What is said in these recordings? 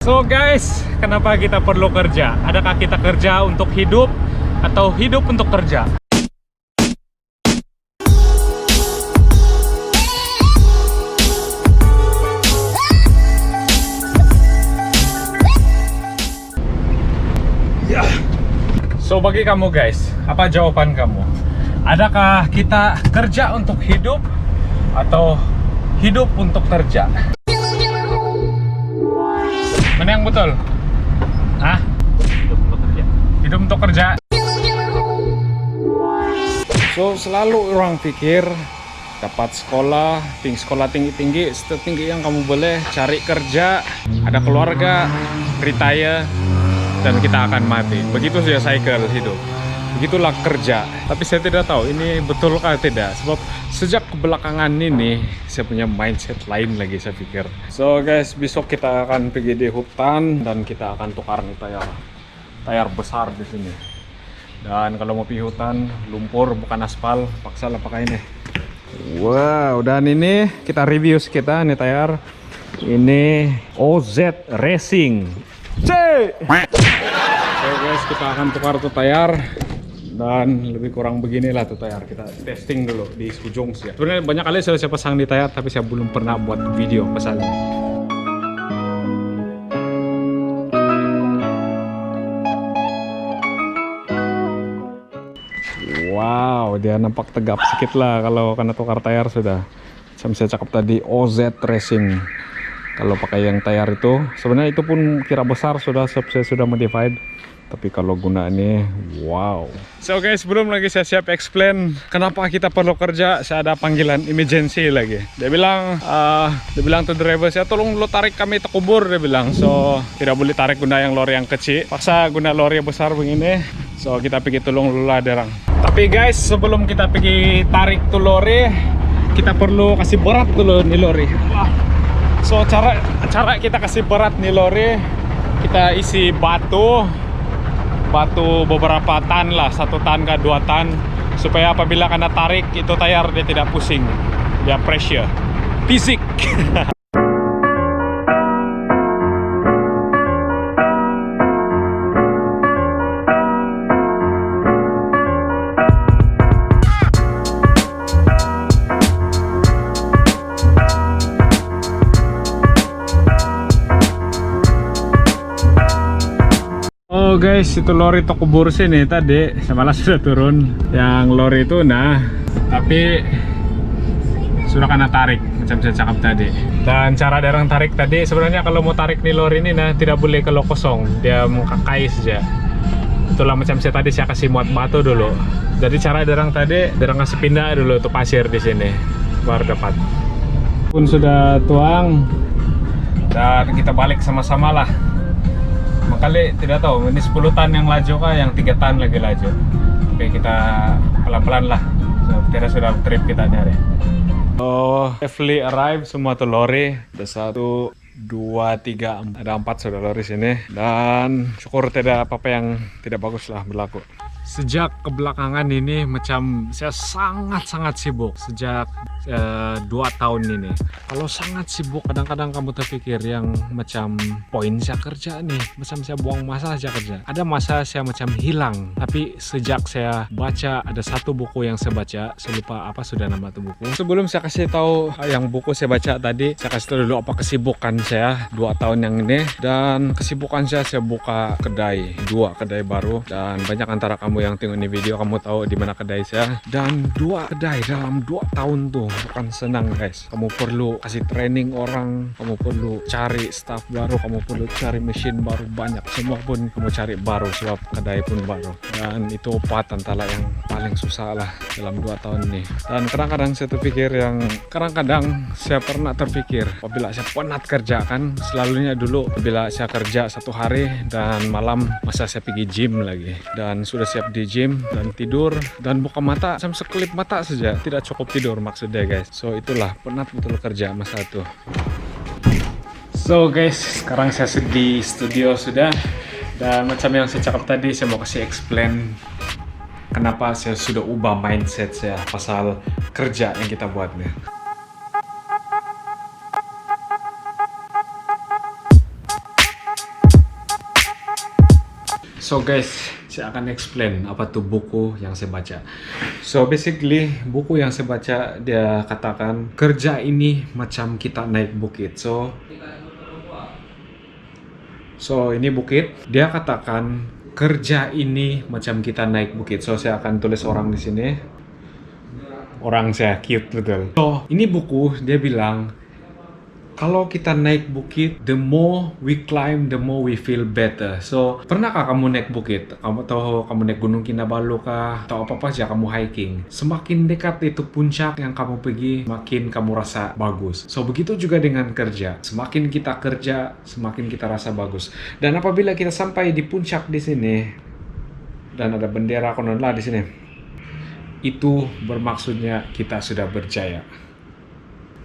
So guys, kenapa kita perlu kerja? Adakah kita kerja untuk hidup atau hidup untuk kerja? So bagi kamu guys, apa jawaban kamu? Adakah kita kerja untuk hidup atau hidup untuk kerja? Mana yang betul? Hah? Hidup untuk kerja. Hidup untuk kerja. So selalu orang pikir dapat sekolah tinggi-tinggi, setinggi yang kamu boleh, cari kerja, ada keluarga, retire, dan kita akan mati. Begitu saja cycle hidup. Begitulah kerja. Tapi saya tidak tahu ini betulkah tidak. Sebab sejak kebelakangan ini saya punya mindset lain lagi, saya pikir. So guys, besok kita akan pergi di hutan dan kita akan tukar nih tayar besar di sini. Dan kalau mau pergi hutan, lumpur bukan aspal, paksa lah pakai ini. Wow, dan ini kita review kita nih tayar. Ini OZ Racing. C. So guys, kita akan tukar tuh tayar. Dan lebih kurang beginilah tuh tayar. Kita testing dulu di ujung sih. Sebenarnya banyak kali saya pasang di tayar, tapi saya belum pernah buat video pesannya. Wow, dia nampak tegap sedikit lah kalau kena tukar tayar sudah. Macam saya cakap tadi, OZ Racing. Kalau pakai yang tayar itu, sebenarnya itu pun kira besar sudah, saya sudah modified. Tapi kalau guna ini, wow. So guys, sebelum lagi saya siap explain kenapa kita perlu kerja, saya ada panggilan emergency lagi. Dia bilang tuh driver saya, tolong lo tarik kami ke kubur, dia bilang. So tidak boleh tarik guna yang lori yang kecil, paksa guna lori yang besar begini. So kita pergi tolong dulu lah derang. Tapi guys, sebelum kita pergi tarik tuh lori, kita perlu kasih berat dulu nih lori. So cara kita kasih berat nih lori, kita isi batu beberapa tan lah, 1 tan ke 2 tan, supaya apabila kena tarik itu tayar dia tidak pusing, dia pressure fisik. Oh guys, itu lori toko kubur sini tadi, saya malah sudah turun. Yang lori itu tapi sudah kena tarik, macam saya cakap tadi. Dan cara derang tarik tadi, sebenarnya kalau mau tarik nih lori ini tidak boleh kalau kosong, dia mau kakai saja. Itulah macam saya tadi, saya kasih muat batu dulu. Jadi cara derang tadi, derang kasih pindah dulu tuh pasir di sini, baru dapat. Pun sudah tuang, dan kita balik sama-sama lah. Makanya tidak tahu ini 10 tan yang laju kah, yang 3 tan lagi laju. Oke, kita pelan-pelan lah. So, kita sudah trip kita nyari. Oh, safely arrive semua tuh lori. Ada 1, 2, 3, ada 4 sudah lori sini. Dan syukur tidak apa-apa yang tidak bagus lah berlaku. Sejak kebelakangan ini macam saya sangat-sangat sibuk sejak 2 tahun ini. Kalau sangat sibuk, kadang-kadang kamu terpikir yang macam poin saya kerja nih, macam saya buang masa saja kerja. Ada masa saya macam hilang. Tapi sejak saya baca, ada satu buku yang saya baca, saya lupa apa sudah nama itu buku. Sebelum saya kasih tahu yang buku saya baca tadi, saya kasih tahu dulu apa kesibukan saya 2 tahun yang ini. Dan kesibukan saya buka kedai, 2 kedai baru. Dan banyak antara kamu yang tengok ini video, kamu tahu di mana kedai saya. Dan 2 kedai dalam 2 tahun tuh bukan senang guys. Kamu perlu kasih training orang, kamu perlu cari staff baru, kamu perlu cari mesin baru, banyak semua pun kamu cari baru sebab kedai pun baru. Dan itu part antara yang paling susah lah dalam 2 tahun ini. Dan kadang-kadang saya terpikir saya pernah terpikir apabila saya penat kerja kan, selalunya dulu apabila saya kerja 1 hari dan malam masa saya pergi gym lagi, dan sudah siap di gym dan tidur dan buka mata macam sekelip mata saja, tidak cukup tidur maksudnya guys. So itulah penat betul kerja masa itu. So guys, sekarang saya di studio sudah, dan macam yang saya cakap tadi, saya mau kasih explain kenapa saya sudah ubah mindset saya pasal kerja yang kita buat nih. So guys, saya akan explain apa tuh buku yang saya baca. So basically, buku yang saya baca dia katakan kerja ini macam kita naik bukit. So ini bukit. Dia katakan kerja ini macam kita naik bukit. So saya akan tulis orang di sini. Orang saya cute betul. So ini buku dia bilang kalau kita naik bukit, the more we climb, the more we feel better. So, pernahkah kamu naik bukit? Kamu naik Gunung Kinabalu kah? Atau apa-apa aja kamu hiking? Semakin dekat itu puncak yang kamu pergi, makin kamu rasa bagus. So, begitu juga dengan kerja. Semakin kita kerja, semakin kita rasa bagus. Dan apabila kita sampai di puncak di sini, dan ada bendera Kononla di sini, itu bermaksudnya kita sudah berjaya.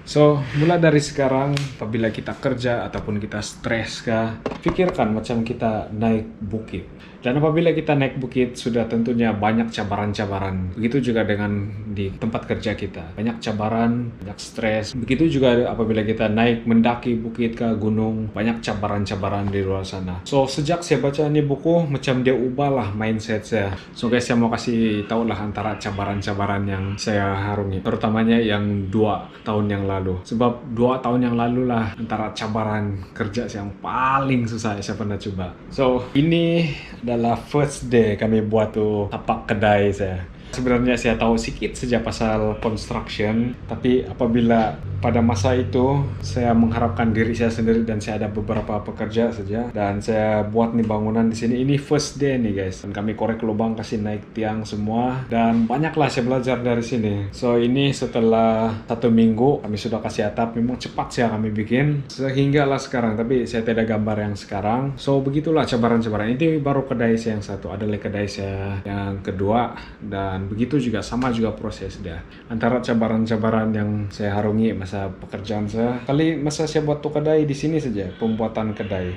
So, mulai dari sekarang, apabila kita kerja ataupun kita stres kah, pikirkan macam kita naik bukit. Dan apabila kita naik bukit, sudah tentunya banyak cabaran-cabaran. Begitu juga dengan di tempat kerja kita. Banyak cabaran, banyak stres. Begitu juga apabila kita naik mendaki bukit ke gunung, banyak cabaran-cabaran di luar sana. So, sejak saya baca ini buku, macam dia ubahlah mindset saya. So guys, saya mau kasih tahu lah antara cabaran-cabaran yang saya harungi. Terutamanya yang 2 tahun yang lalu. Sebab 2 tahun yang lalu lah antara cabaran kerja yang paling susah saya pernah coba. So, ini adalah first day kami buat tuh tapak kedai saya. Sebenarnya saya tahu sedikit saja pasal construction, tapi apabila pada masa itu saya mengharapkan diri saya sendiri dan saya ada beberapa pekerja saja dan saya buat nih bangunan di sini. Ini first day nih guys. Dan kami korek lubang, kasih naik tiang semua dan banyaklah saya belajar dari sini. So ini setelah 1 minggu kami sudah kasih atap. Memang cepat sih kami bikin sehingga lah sekarang, tapi saya tidak gambar yang sekarang. So begitulah cabaran-cabaran. Ini baru kedai saya yang satu, ada lagi kedai saya yang kedua dan begitu juga sama juga proses dia. Antara cabaran-cabaran yang saya harungi masa pekerjaan saya, kali masa saya buat tuh kedai di sini saja, pembuatan kedai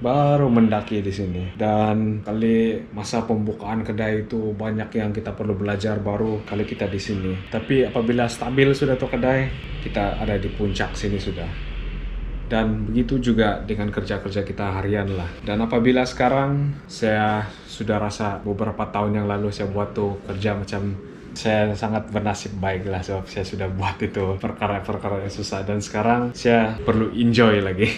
baru mendaki di sini, dan kali masa pembukaan kedai itu banyak yang kita perlu belajar baru kali kita di sini. Tapi apabila stabil sudah tuh kedai, kita ada di puncak sini sudah. Dan begitu juga dengan kerja-kerja kita harian lah. Dan apabila sekarang saya sudah rasa beberapa tahun yang lalu saya buat tuh kerja macam saya sangat bernasib baik lah sebab saya sudah buat itu perkara-perkara yang susah dan sekarang saya perlu enjoy lagi.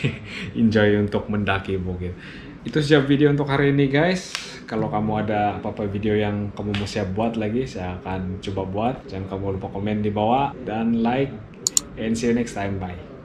Enjoy untuk mendaki bukit. Itu saja video untuk hari ini guys. Kalau kamu ada apa-apa video yang kamu mau saya buat lagi, saya akan coba buat. Jangan kamu lupa komen di bawah dan like, and see you next time. Bye.